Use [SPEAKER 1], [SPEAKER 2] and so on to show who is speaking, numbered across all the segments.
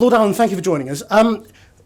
[SPEAKER 1] Lord Allen, thank you for joining us.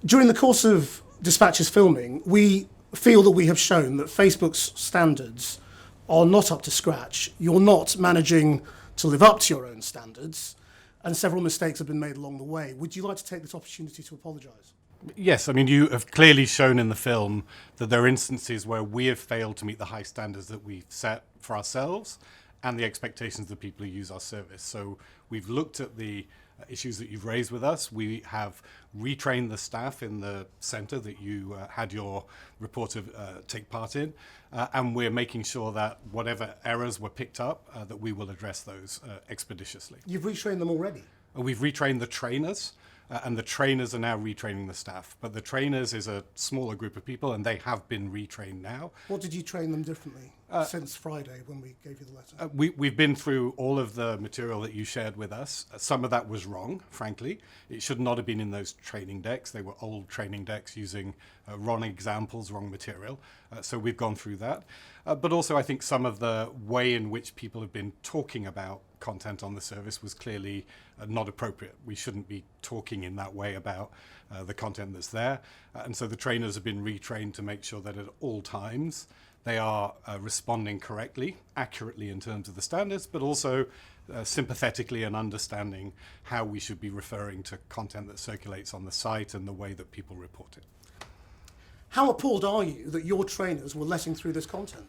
[SPEAKER 1] During the course of Dispatch's filming, we feel that we have shown that Facebook's standards are not up to scratch. You're not managing to live up to your own standards, and several mistakes have been made along the way. Would you like to take this opportunity to apologise?
[SPEAKER 2] Yes, I mean, you have clearly shown in the film that there are instances where we have failed to meet the high standards that we've set for ourselves and the expectations of people who use our service. So we've looked at the issues that you've raised with us. We have retrained the staff in the centre that you had your reporter take part in, and we're making sure that whatever errors were picked up, that we will address those expeditiously.
[SPEAKER 1] You've retrained them already?
[SPEAKER 2] We've retrained the trainers, and the trainers are now retraining the staff. But the trainers is a smaller group of people, and they have been retrained now.
[SPEAKER 1] What did you train them differently since Friday when we gave you the letter?
[SPEAKER 2] We've been through all of the material that you shared with us. Some of that was wrong, frankly. It should not have been in those training decks. They were old training decks using wrong examples, wrong material. So we've gone through that. But also I think some of the way in which people have been talking about content on the service was clearly not appropriate. We shouldn't be talking in that way about the content that's there. And so the trainers have been retrained to make sure that at all times they are responding correctly, accurately in terms of the standards, but also sympathetically and understanding how we should be referring to content that circulates on the site and the way that people report it.
[SPEAKER 1] How appalled are you that your trainers were letting through this content?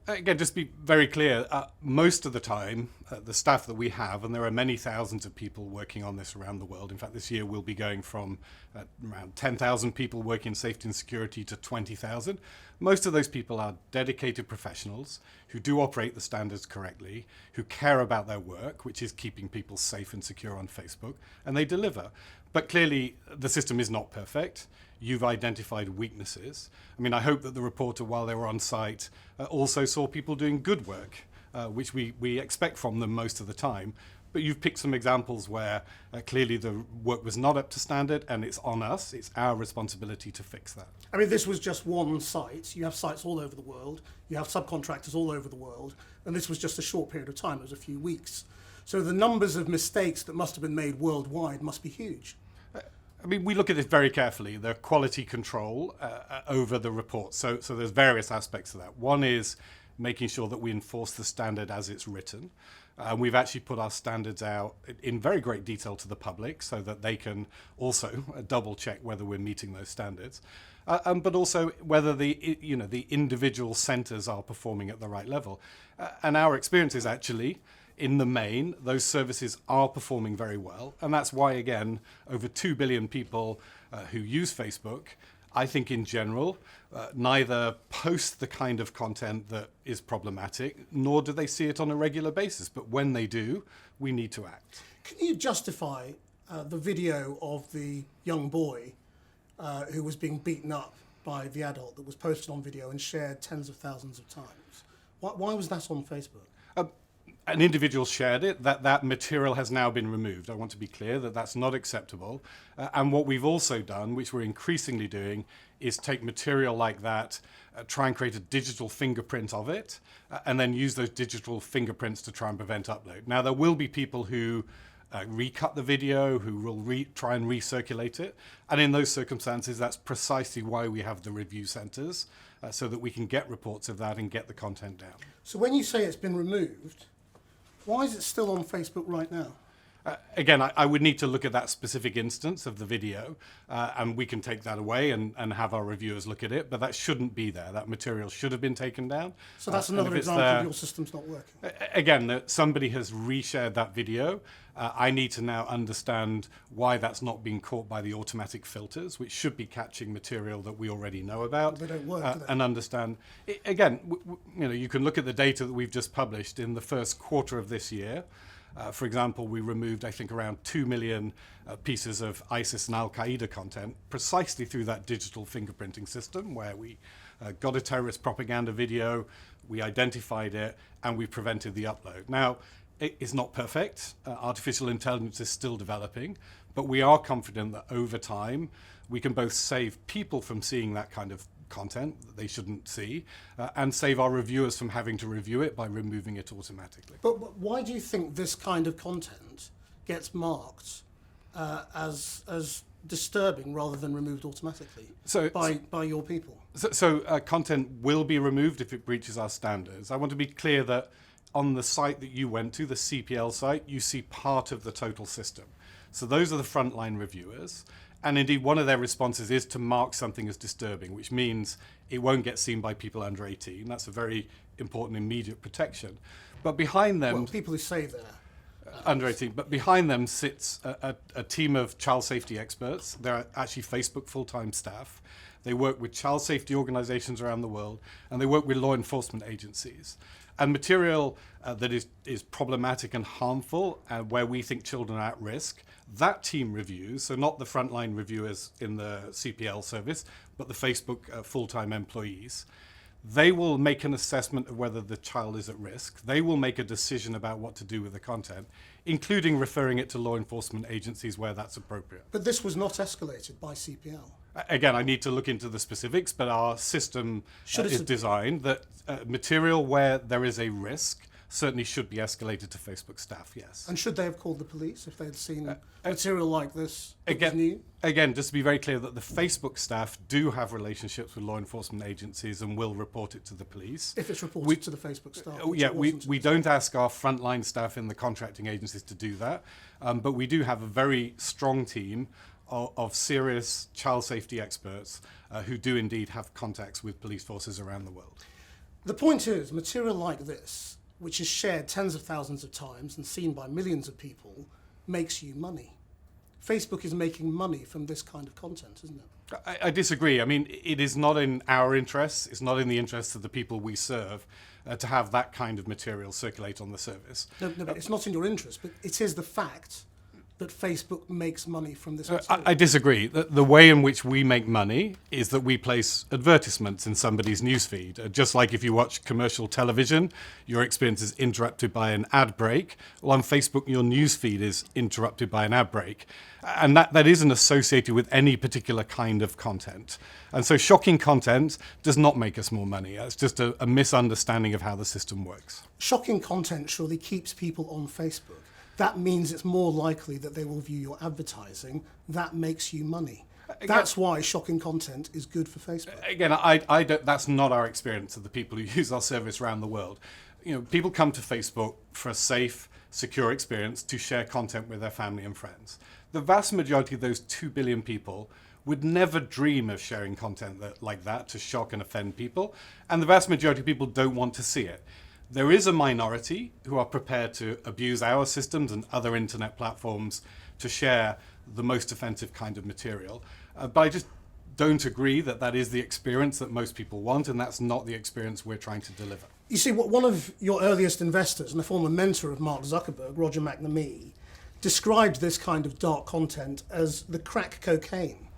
[SPEAKER 2] Again, just be very clear, most of the time, the staff that we have, and there are many thousands of people working on this around the world. In fact, this year we'll be going from around 10,000 people working in safety and security to 20,000. Most of those people are dedicated professionals who do operate the standards correctly, who care about their work, which is keeping people safe and secure on Facebook, and they deliver. But clearly, the system is not perfect. You've identified weaknesses. I mean, I hope that the reporter, while they were on site, also saw people doing good work, which we expect from them most of the time. But you've picked some examples where clearly the work was not up to standard, and it's on us. It's our responsibility to fix that.
[SPEAKER 1] I mean, this was just one site. You have sites all over the world. You have subcontractors all over the world. And this was just a short period of time. It was a few weeks. So the numbers of mistakes that must have been made worldwide must be huge.
[SPEAKER 2] I mean, we look at this very carefully, the quality control over the report. So there's various aspects of that. One is making sure that we enforce the standard as it's written. We've actually put our standards out in very great detail to the public so that they can also double check whether we're meeting those standards. But also whether the individual centres are performing at the right level. And our experience is actually, in the main, those services are performing very well. And that's why, again, over 2 billion people who use Facebook, I think in general, neither post the kind of content that is problematic, nor do they see it on a regular basis. But when they do, we need to act.
[SPEAKER 1] Can you justify the video of the young boy who was being beaten up by the adult that was posted on video and shared tens of thousands of times? Why was that on Facebook?
[SPEAKER 2] An individual shared it, that material has now been removed. I want to be clear that that's not acceptable. And what we've also done, which we're increasingly doing, is take material like that, try and create a digital fingerprint of it, and then use those digital fingerprints to try and prevent upload. Now, there will be people who recut the video, who will try and recirculate it. And in those circumstances, that's precisely why we have the review centres, so that we can get reports of that and get the content down.
[SPEAKER 1] So when you say it's been removed, why is it still on Facebook right now?
[SPEAKER 2] Again, I would need to look at that specific instance of the video, and we can take that away and have our reviewers look at it, but that shouldn't be there. That material should have been taken down.
[SPEAKER 1] So that's another example of your system's not working.
[SPEAKER 2] Again, somebody has reshared that video. I need to now understand why that's not being caught by the automatic filters, which should be catching material that we already know about.
[SPEAKER 1] Well, they don't work, do they?
[SPEAKER 2] And understand. Again, you can look at the data that we've just published in the first quarter of this year. For example, we removed, I think, around 2 million pieces of ISIS and Al-Qaeda content precisely through that digital fingerprinting system where we got a terrorist propaganda video, we identified it, and we prevented the upload. Now, it is not perfect. Artificial intelligence is still developing, but we are confident that over time we can both save people from seeing that kind of content that they shouldn't see, and save our reviewers from having to review it by removing it automatically.
[SPEAKER 1] But why do you think this kind of content gets marked as disturbing rather than removed automatically by your people.
[SPEAKER 2] So content will be removed if it breaches our standards. I want to be clear that on the site that you went to, the CPL site, you see part of the total system. So those are the frontline reviewers. And indeed, one of their responses is to mark something as disturbing, which means it won't get seen by people under 18. That's a very important immediate protection. But behind them...
[SPEAKER 1] Well, people who say they're
[SPEAKER 2] under 18. But behind them sits a team of child safety experts. They're actually Facebook full-time staff. They work with child safety organizations around the world, and they work with law enforcement agencies. And material that is problematic and harmful, where we think children are at risk, that team reviews, so not the frontline reviewers in the CPL service, but the Facebook full-time employees. They will make an assessment of whether the child is at risk. They will make a decision about what to do with the content, including referring it to law enforcement agencies where that's appropriate.
[SPEAKER 1] But this was not escalated by CPL.
[SPEAKER 2] Again, I need to look into the specifics, but our system is designed that material where there is a risk certainly should be escalated to Facebook staff, yes.
[SPEAKER 1] And should they have called the police if they had seen material like this that was new?
[SPEAKER 2] Again, just to be very clear that the Facebook staff do have relationships with law enforcement agencies and will report it to the police.
[SPEAKER 1] If it's reported to the Facebook staff.
[SPEAKER 2] Yeah, we don't ask our frontline staff in the contracting agencies to do that, but we do have a very strong team of serious child safety experts who do indeed have contacts with police forces around the world.
[SPEAKER 1] The point is, material like this, which is shared tens of thousands of times and seen by millions of people, makes you money. Facebook is making money from this kind of content, isn't it?
[SPEAKER 2] I disagree. I mean, it is not in our interests, it's not in the interests of the people we serve to have that kind of material circulate on the service.
[SPEAKER 1] No, but it's not in your interest, but it is the fact that Facebook makes money from this material.
[SPEAKER 2] I disagree. The way in which we make money is that we place advertisements in somebody's newsfeed. Just like if you watch commercial television, your experience is interrupted by an ad break. Well, on Facebook, your newsfeed is interrupted by an ad break. And that isn't associated with any particular kind of content. And so shocking content does not make us more money. It's just a misunderstanding of how the system works.
[SPEAKER 1] Shocking content surely keeps people on Facebook. That means it's more likely that they will view your advertising. That makes you money. That's why shocking content is good for Facebook.
[SPEAKER 2] Again, I don't, that's not our experience of the people who use our service around the world. You know, people come to Facebook for a safe, secure experience to share content with their family and friends. The vast majority of those 2 billion people would never dream of sharing content like that to shock and offend people. And the vast majority of people don't want to see it. There is a minority who are prepared to abuse our systems and other internet platforms to share the most offensive kind of material. But I just don't agree that that is the experience that most people want, and that's not the experience we're trying to deliver.
[SPEAKER 1] You see, one of your earliest investors and a former mentor of Mark Zuckerberg, Roger McNamee, described this kind of dark content as the crack cocaine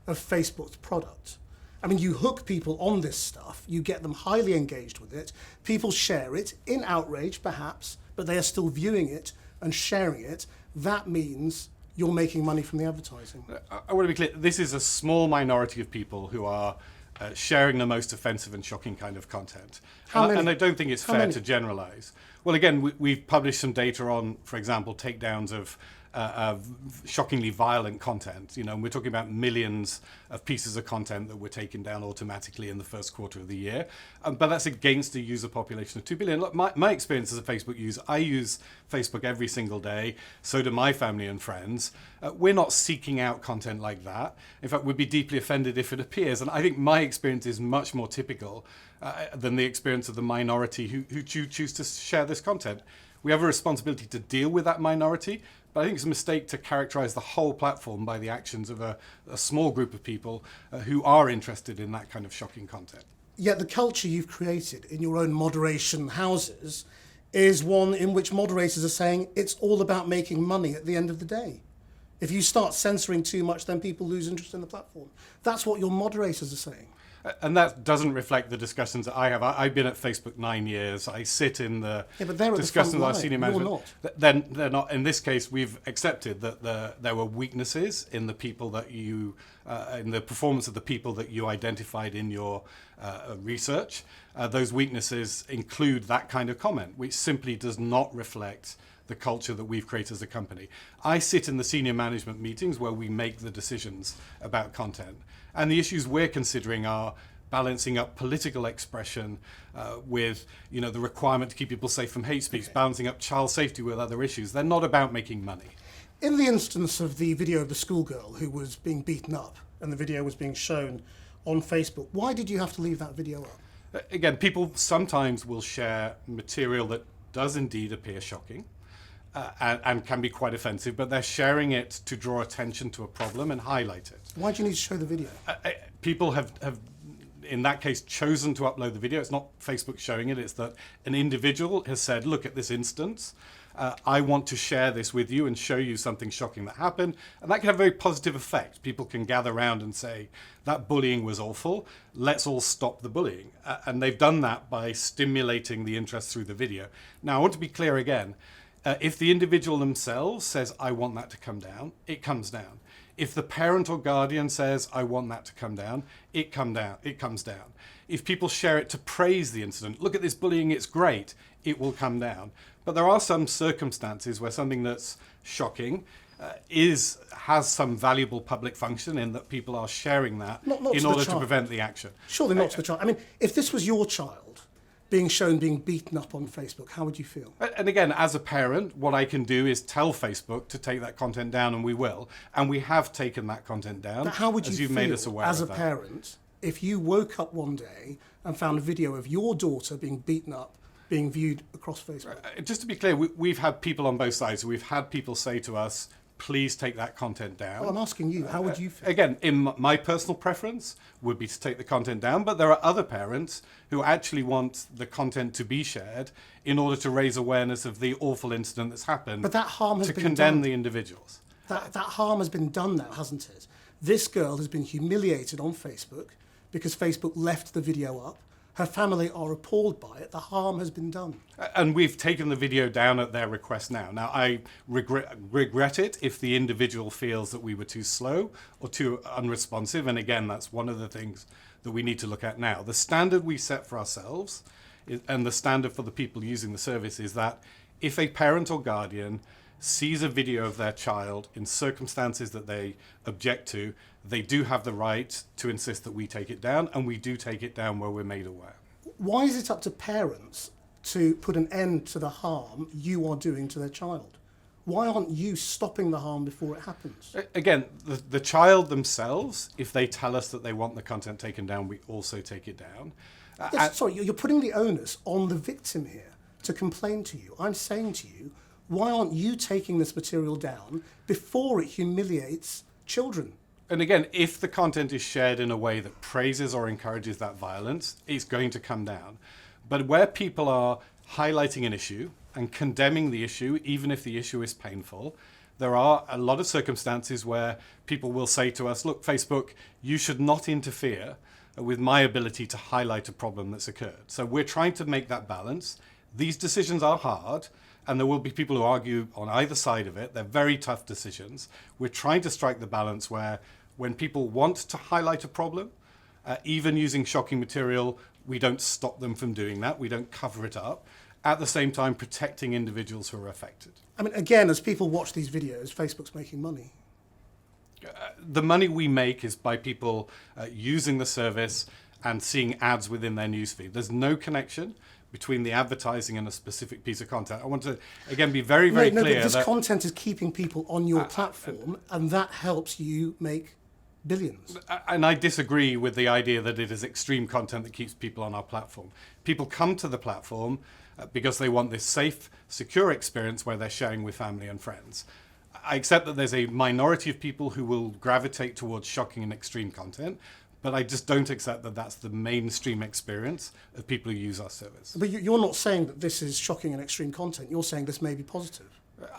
[SPEAKER 1] of Facebook's product. I mean, you hook people on this stuff, you get them highly engaged with it, people share it, in outrage perhaps, but they are still viewing it and sharing it. That means you're making money from the advertising.
[SPEAKER 2] I want to be clear, this is a small minority of people who are sharing the most offensive and shocking kind of content. And I don't think it's fair to generalize. Well, again, we've published some data on, for example, takedowns of shockingly violent content. You know, and we're talking about millions of pieces of content that were taken down automatically in the first quarter of the year. But that's against a user population of 2 billion. Look, my experience as a Facebook user, I use Facebook every single day. So do my family and friends. We're not seeking out content like that. In fact, we'd be deeply offended if it appears. And I think my experience is much more typical than the experience of the minority who choose to share this content. We have a responsibility to deal with that minority, but I think it's a mistake to characterize the whole platform by the actions of a small group of people who are interested in that kind of shocking content.
[SPEAKER 1] Yet the culture you've created in your own moderation houses is one in which moderators are saying it's all about making money at the end of the day. If you start censoring too much, then people lose interest in the platform. That's what your moderators are saying.
[SPEAKER 2] And that doesn't reflect the discussions that I have. I've been at Facebook 9 years. I sit in the discussions with our senior management. They're not. In this case, we've accepted that there were weaknesses in the people that you, in the performance of the people that you identified in your research. Those weaknesses include that kind of comment, which simply does not reflect the culture that we've created as a company. I sit in the senior management meetings where we make the decisions about content. And the issues we're considering are balancing up political expression with the requirement to keep people safe from hate speech, balancing up child safety with other issues. They're not about making money.
[SPEAKER 1] In the instance of the video of the schoolgirl who was being beaten up and the video was being shown on Facebook, why did you have to leave that video up?
[SPEAKER 2] Again, people sometimes will share material that does indeed appear shocking and can be quite offensive, but they're sharing it to draw attention to a problem and highlight it.
[SPEAKER 1] Why do you need to show the video?
[SPEAKER 2] People have in that case chosen to upload the video. It's not Facebook showing it, it's that an individual has said, look at this instance, I want to share this with you and show you something shocking that happened. And that can have a very positive effect. People can gather around and say, that bullying was awful, let's all stop the bullying. And they've done that by stimulating the interest through the video. Now, I want to be clear again, if the individual themselves says, I want that to come down, it comes down. If the parent or guardian says, I want that to come down, it comes down. If people share it to praise the incident, look at this bullying, it's great, it will come down. But there are some circumstances where something that's shocking has some valuable public function in that people are sharing that in order to prevent the action.
[SPEAKER 1] Surely not to the child. I mean, if this was your child being shown being beaten up on Facebook, how would you feel?
[SPEAKER 2] And again, as a parent, what I can do is tell Facebook to take that content down, and we will. And we have taken that content down.
[SPEAKER 1] But how would you
[SPEAKER 2] feel made us aware
[SPEAKER 1] as a
[SPEAKER 2] of that.
[SPEAKER 1] parent if you woke up one day and found a video of your daughter being beaten up, being viewed across Facebook?
[SPEAKER 2] Just to be clear, we've had people on both sides. We've had people say to us, please take that content down.
[SPEAKER 1] Well, I'm asking you, how would you feel?
[SPEAKER 2] Again, in my personal preference would be to take the content down, but there are other parents who actually want the content to be shared in order to raise awareness of the awful incident that's happened.
[SPEAKER 1] But that harm has
[SPEAKER 2] to
[SPEAKER 1] been
[SPEAKER 2] condemn
[SPEAKER 1] done.
[SPEAKER 2] the individuals.
[SPEAKER 1] That harm has been done now, hasn't it? This girl has been humiliated on Facebook because Facebook left the video up. Her family are appalled by it. The harm has been done.
[SPEAKER 2] And we've taken the video down at their request now. Now, I regret it if the individual feels that we were too slow or too unresponsive. And again, that's one of the things that we need to look at now. The standard we set for ourselves and the standard for the people using the service is that if a parent or guardian sees a video of their child in circumstances that they object to, they do have the right to insist that we take it down, and we do take it down where we're made aware.
[SPEAKER 1] Why is it up to parents to put an end to the harm you are doing to their child? Why aren't you stopping the harm before it happens?
[SPEAKER 2] Again, the child themselves, if they tell us that they want the content taken down, we also take it down.
[SPEAKER 1] Yes, sorry, you're putting the onus on the victim here to complain to you. I'm saying to you, why aren't you taking this material down before it humiliates children?
[SPEAKER 2] And again, if the content is shared in a way that praises or encourages that violence, it's going to come down. But where people are highlighting an issue and condemning the issue, even if the issue is painful, there are a lot of circumstances where people will say to us, look, Facebook, you should not interfere with my ability to highlight a problem that's occurred. So we're trying to make that balance. These decisions are hard, and there will be people who argue on either side of it. They're very tough decisions. We're trying to strike the balance where when people want to highlight a problem, even using shocking material, we don't stop them from doing that. We don't cover it up. At the same time, protecting individuals who are affected.
[SPEAKER 1] I mean, again, as people watch these videos, Facebook's making money.
[SPEAKER 2] The money we make is by people using the service and seeing ads within their newsfeed. There's no connection between the advertising and a specific piece of content. I want to, again, be very, very clear.
[SPEAKER 1] But this content is keeping people on your platform, and that helps you make billions.
[SPEAKER 2] And I disagree with the idea that it is extreme content that keeps people on our platform. People come to the platform because they want this safe, secure experience where they're sharing with family and friends. I accept that there's a minority of people who will gravitate towards shocking and extreme content, but I just don't accept that that's the mainstream experience of people who use our service.
[SPEAKER 1] But you're not saying that this is shocking and extreme content. You're saying this may be positive.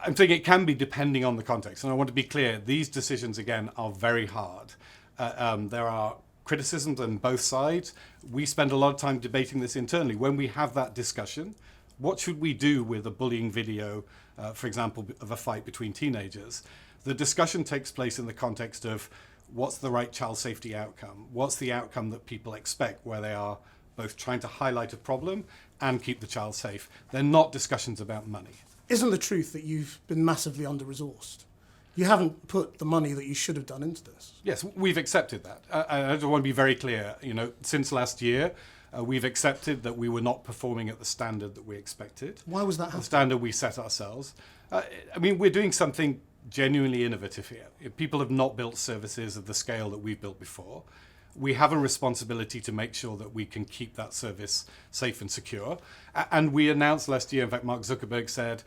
[SPEAKER 2] I'm saying it can be depending on the context. And I want to be clear, these decisions, again, are very hard. There are criticisms on both sides. We spend a lot of time debating this internally. When we have that discussion, what should we do with a bullying video, for example, of a fight between teenagers? The discussion takes place in the context of what's the right child safety outcome? What's the outcome that people expect where they are both trying to highlight a problem and keep the child safe? They're not discussions about money.
[SPEAKER 1] Isn't the truth that you've been massively under-resourced? You haven't put the money that you should have done into this.
[SPEAKER 2] Yes, we've accepted that. I just want to be very clear. Since last year, we've accepted that we were not performing at the standard that we expected.
[SPEAKER 1] Why was that happening?
[SPEAKER 2] The standard we set ourselves. We're doing something genuinely innovative here. People have not built services of the scale that we've built before. We have a responsibility to make sure that we can keep that service safe and secure. And we announced last year, in fact, Mark Zuckerberg said,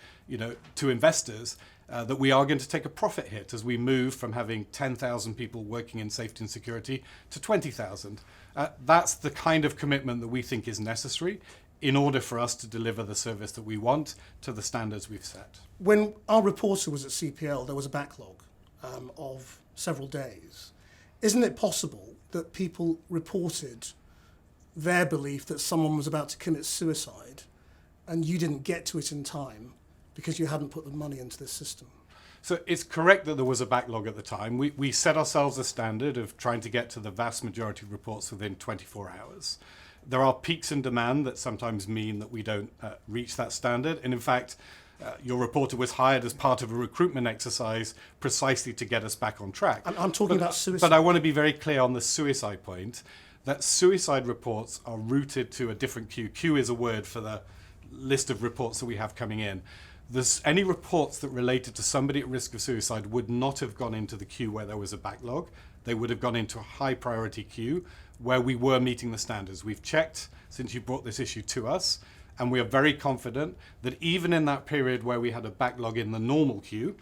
[SPEAKER 2] to investors, that we are going to take a profit hit as we move from having 10,000 people working in safety and security to 20,000. That's the kind of commitment that we think is necessary in order for us to deliver the service that we want to the standards we've set.
[SPEAKER 1] When our reporter was at CPL, there was a backlog of several days. Isn't it possible that people reported their belief that someone was about to commit suicide and you didn't get to it in time because you hadn't put the money into this system?
[SPEAKER 2] So it's correct that there was a backlog at the time. We set ourselves a standard of trying to get to the vast majority of reports within 24 hours. There are peaks in demand that sometimes mean that we don't reach that standard. And in fact, your reporter was hired as part of a recruitment exercise precisely to get us back on track.
[SPEAKER 1] I'm talking about suicide.
[SPEAKER 2] But I want to be very clear on the suicide point, that suicide reports are routed to a different queue. Queue is a word for the list of reports that we have coming in. Any reports that related to somebody at risk of suicide would not have gone into the queue where there was a backlog. They would have gone into a high priority queue where we were meeting the standards. We've checked since you brought this issue to us, and we are very confident that even in that period where we had a backlog in the normal queue,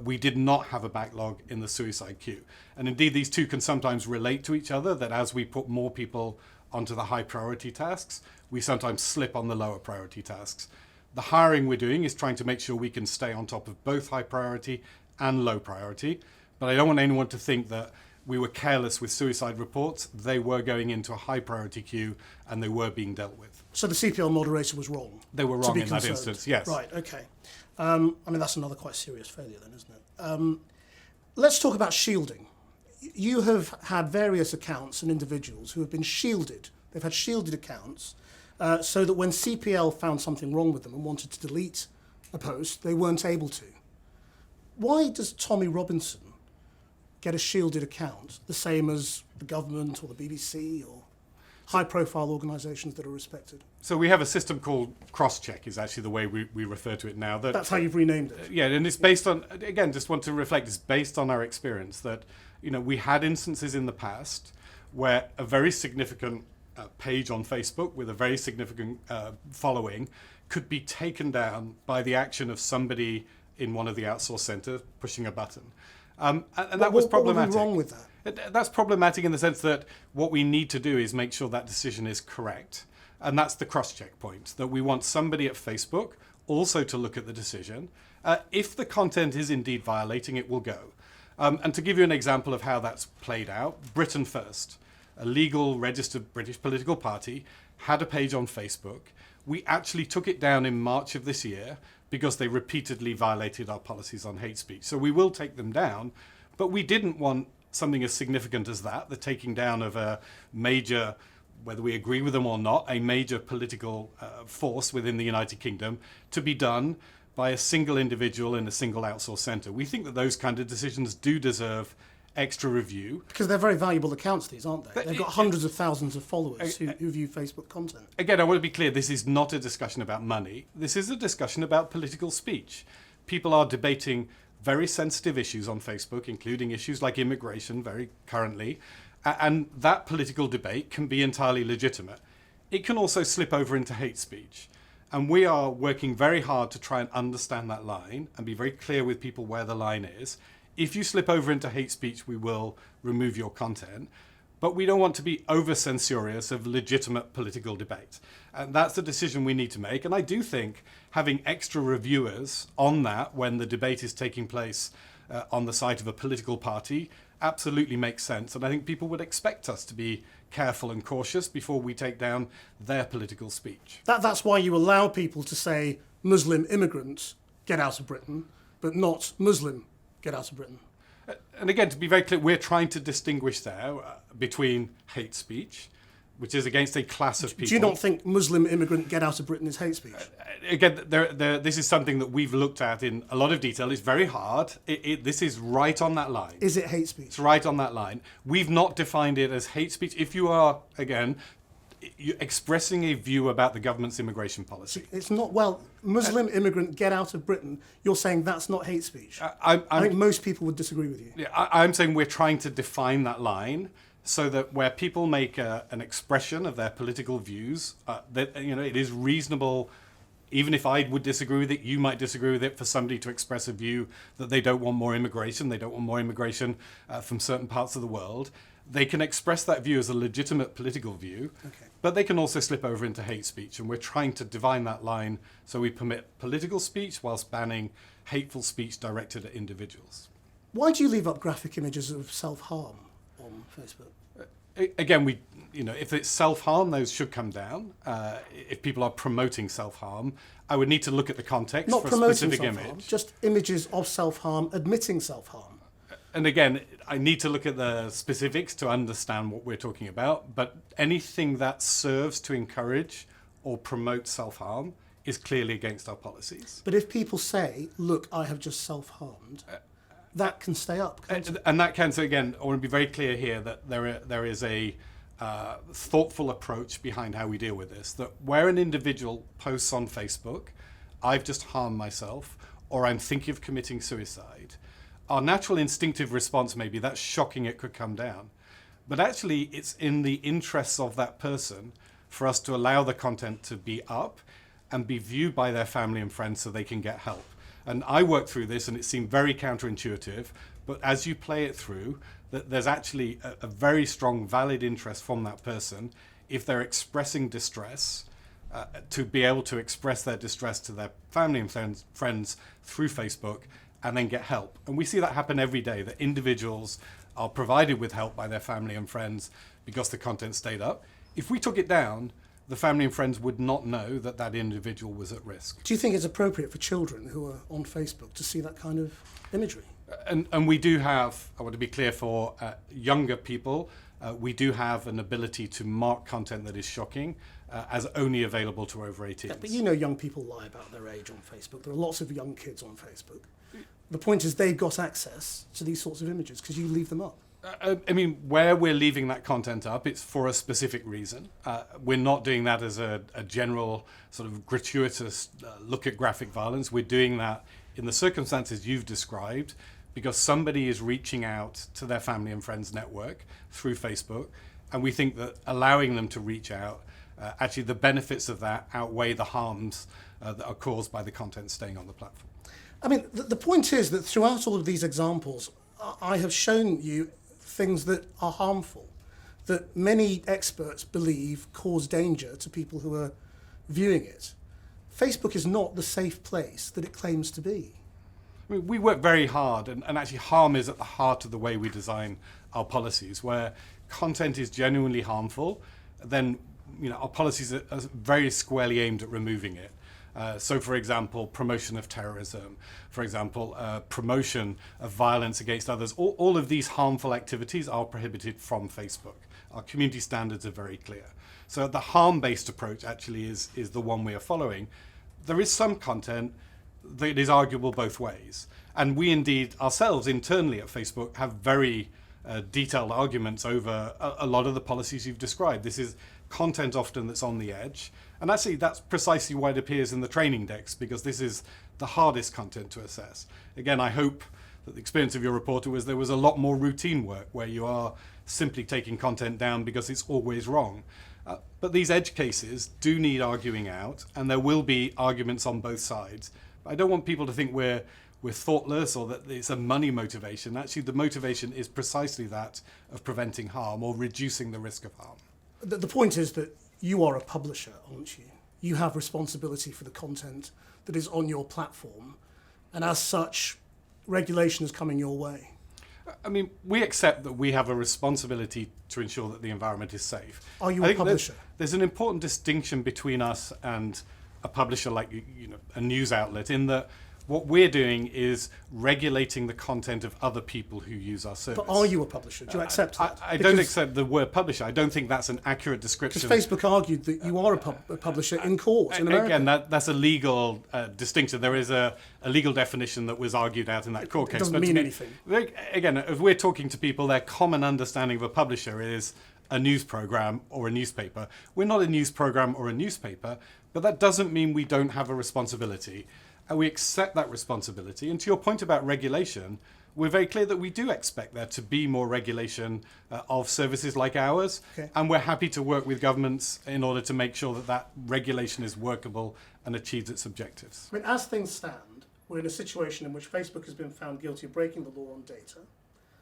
[SPEAKER 2] we did not have a backlog in the suicide queue. And indeed, these two can sometimes relate to each other, that as we put more people onto the high priority tasks, we sometimes slip on the lower priority tasks. The hiring we're doing is trying to make sure we can stay on top of both high priority and low priority. But I don't want anyone to think that we were careless with suicide reports. They were going into a high priority queue and they were being dealt with.
[SPEAKER 1] So the CPL moderator was wrong?
[SPEAKER 2] They were wrong in that instance, yes.
[SPEAKER 1] Right, okay. That's another quite serious failure then, isn't it? Let's talk about shielding. You have had various accounts and individuals who have been shielded. They've had shielded accounts so that when CPL found something wrong with them and wanted to delete a post, they weren't able to. Why does Tommy Robinson get a shielded account, the same as the government or the BBC or high-profile organisations that are respected?
[SPEAKER 2] So we have a system called Crosscheck, is actually the way we refer to it now.
[SPEAKER 1] That's how you've renamed it?
[SPEAKER 2] Yeah, and it's based on, again, just want to reflect, it's based on our experience that, we had instances in the past where a very significant page on Facebook with a very significant following could be taken down by the action of somebody in one of the outsource centres pushing a button. And that was problematic.
[SPEAKER 1] What was wrong with that?
[SPEAKER 2] That's problematic in the sense that what we need to do is make sure that decision is correct. And that's the cross-check point, that we want somebody at Facebook also to look at the decision. If the content is indeed violating, it will go. And to give you an example of how that's played out, Britain First, a legal registered British political party, had a page on Facebook. We actually took it down in March of this year because they repeatedly violated our policies on hate speech. So we will take them down, but we didn't want something as significant as that, the taking down of a major, whether we agree with them or not, a major political force within the United Kingdom, to be done by a single individual in a single outsource centre. We think that those kind of decisions do deserve extra review.
[SPEAKER 1] Because they're very valuable accounts, these, aren't they? They've got hundreds of thousands of followers who view Facebook content.
[SPEAKER 2] Again, I want to be clear, this is not a discussion about money. This is a discussion about political speech. People are debating very sensitive issues on Facebook, including issues like immigration, very currently, and that political debate can be entirely legitimate. It can also slip over into hate speech. And we are working very hard to try and understand that line and be very clear with people where the line is. If you slip over into hate speech, we will remove your content. But we don't want to be over-censorious of legitimate political debate. And that's the decision we need to make. And I do think having extra reviewers on that when the debate is taking place on the site of a political party absolutely makes sense. And I think people would expect us to be careful and cautious before we take down their political speech.
[SPEAKER 1] That's why you allow people to say Muslim immigrants get out of Britain, but not Muslim get out of Britain. And
[SPEAKER 2] again, to be very clear, we're trying to distinguish there between hate speech, which is against a class of people.
[SPEAKER 1] Do you not think Muslim immigrant get out of Britain is hate speech?
[SPEAKER 2] Again, this is something that we've looked at in a lot of detail. It's very hard. This is right on that line.
[SPEAKER 1] Is it hate speech?
[SPEAKER 2] It's right on that line. We've not defined it as hate speech. If you are, again, you're expressing a view about the government's immigration policy.
[SPEAKER 1] It's not, well, Muslim immigrant get out of Britain, you're saying that's not hate speech. I think most people would disagree with you.
[SPEAKER 2] Yeah, I'm saying we're trying to define that line so that where people make an expression of their political views, that it is reasonable, even if I would disagree with it, you might disagree with it, for somebody to express a view that they don't want more immigration, they don't want more immigration from certain parts of the world. They can express that view as a legitimate political view, but they can also slip over into hate speech. And we're trying to divine that line so we permit political speech whilst banning hateful speech directed at individuals.
[SPEAKER 1] Why do you leave up graphic images of self-harm on Facebook?
[SPEAKER 2] Again, if it's self-harm, those should come down. If people are promoting self-harm, I would need to look at the context
[SPEAKER 1] Not
[SPEAKER 2] for a
[SPEAKER 1] promoting
[SPEAKER 2] specific
[SPEAKER 1] self-harm,
[SPEAKER 2] image.
[SPEAKER 1] just images of self-harm, admitting self-harm.
[SPEAKER 2] And again, I need to look at the specifics to understand what we're talking about, but anything that serves to encourage or promote self-harm is clearly against our policies.
[SPEAKER 1] But if people say, look, I have just self-harmed, that can stay up, can't it?
[SPEAKER 2] And that can, so again, I want to be very clear here that there is a thoughtful approach behind how we deal with this, that where an individual posts on Facebook, I've just harmed myself, or I'm thinking of committing suicide, our natural instinctive response may be, that's shocking, it could come down. But actually, it's in the interests of that person for us to allow the content to be up and be viewed by their family and friends so they can get help. And I worked through this and it seemed very counterintuitive, but as you play it through, there's actually a very strong, valid interest from that person, if they're expressing distress, to be able to express their distress to their family and friends through Facebook, and then get help. And we see that happen every day, that individuals are provided with help by their family and friends because the content stayed up. If we took it down, the family and friends would not know that that individual was at risk.
[SPEAKER 1] Do you think it's appropriate for children who are on Facebook to see that kind of imagery?
[SPEAKER 2] And we do have, I want to be clear, for younger people, we do have an ability to mark content that is shocking as only available to over 18s.
[SPEAKER 1] Yeah, but young people lie about their age on Facebook. There are lots of young kids on Facebook. The point is they've got access to these sorts of images because you leave them up.
[SPEAKER 2] Where we're leaving that content up, it's for a specific reason. We're not doing that as a general sort of gratuitous look at graphic violence. We're doing that in the circumstances you've described because somebody is reaching out to their family and friends network through Facebook, and we think that allowing them to reach out, actually the benefits of that outweigh the harms that are caused by the content staying on the platform.
[SPEAKER 1] I mean, the point is that throughout all of these examples, I have shown you things that are harmful, that many experts believe cause danger to people who are viewing it. Facebook is not the safe place that it claims to be.
[SPEAKER 2] I mean, we work very hard, and actually harm is at the heart of the way we design our policies. Where content is genuinely harmful, then our policies are very squarely aimed at removing it. So, for example, promotion of terrorism, for example, promotion of violence against others, all of these harmful activities are prohibited from Facebook. Our community standards are very clear. So the harm-based approach actually is the one we are following. There is some content that is arguable both ways. And we indeed ourselves internally at Facebook have very detailed arguments over a lot of the policies you've described. This is content often that's on the edge. And actually, that's precisely why it appears in the training decks, because this is the hardest content to assess. Again, I hope that the experience of your reporter was there was a lot more routine work where you are simply taking content down because it's always wrong. But these edge cases do need arguing out, and there will be arguments on both sides. But I don't want people to think we're thoughtless or that it's a money motivation. Actually, the motivation is precisely that of preventing harm or reducing the risk of harm.
[SPEAKER 1] The point is that you are a publisher, aren't you? You have responsibility for the content that is on your platform, and as such, regulation is coming your way.
[SPEAKER 2] I mean, we accept that we have a responsibility to ensure that the environment is safe.
[SPEAKER 1] Are you a publisher?
[SPEAKER 2] There's an important distinction between us and a publisher like a news outlet, in that What we're doing is regulating the content of other people who use our service.
[SPEAKER 1] But are you a publisher? Do you accept that?
[SPEAKER 2] I don't accept the word publisher. I don't think that's an accurate description.
[SPEAKER 1] Because Facebook argued that you are a publisher in court in America.
[SPEAKER 2] Again, that's a legal distinction. There is a legal definition that was argued out in that court case.
[SPEAKER 1] It doesn't mean anything.
[SPEAKER 2] Again, if we're talking to people, their common understanding of a publisher is a news program or a newspaper. We're not a news program or a newspaper, but that doesn't mean we don't have a responsibility. And we accept that responsibility. And to your point about regulation, we're very clear that we do expect there to be more regulation of services like ours.
[SPEAKER 1] Okay.
[SPEAKER 2] And we're happy to work with governments in order to make sure that that regulation is workable and achieves its objectives.
[SPEAKER 1] I mean, as things stand, we're in a situation in which Facebook has been found guilty of breaking the law on data.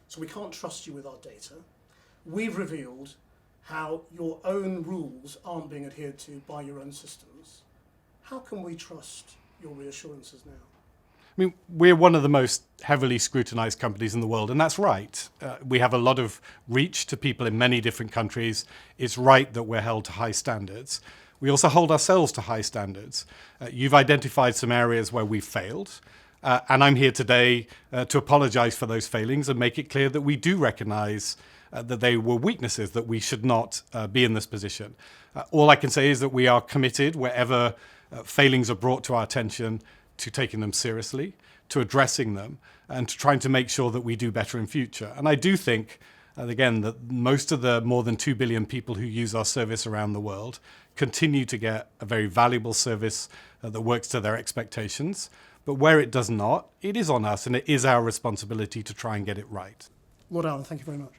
[SPEAKER 1] So we can't trust you with our data. We've revealed how your own rules aren't being adhered to by your own systems. How can we trust your reassurances now?
[SPEAKER 2] I mean, we're one of the most heavily scrutinized companies in the world, and that's right. We have a lot of reach to people in many different countries. It's right that we're held to high standards. We also hold ourselves to high standards. You've identified some areas where we've failed, and I'm here today to apologize for those failings and make it clear that we do recognize that they were weaknesses, that we should not be in this position. All I can say is that we are committed, wherever failings are brought to our attention, to taking them seriously, to addressing them, and to trying to make sure that we do better in future. And I do think, again, that most of the more than 2 billion people who use our service around the world continue to get a very valuable service that works to their expectations. But where it does not, it is on us, and it is our responsibility to try and get it right.
[SPEAKER 1] Lord Allen, thank you very much.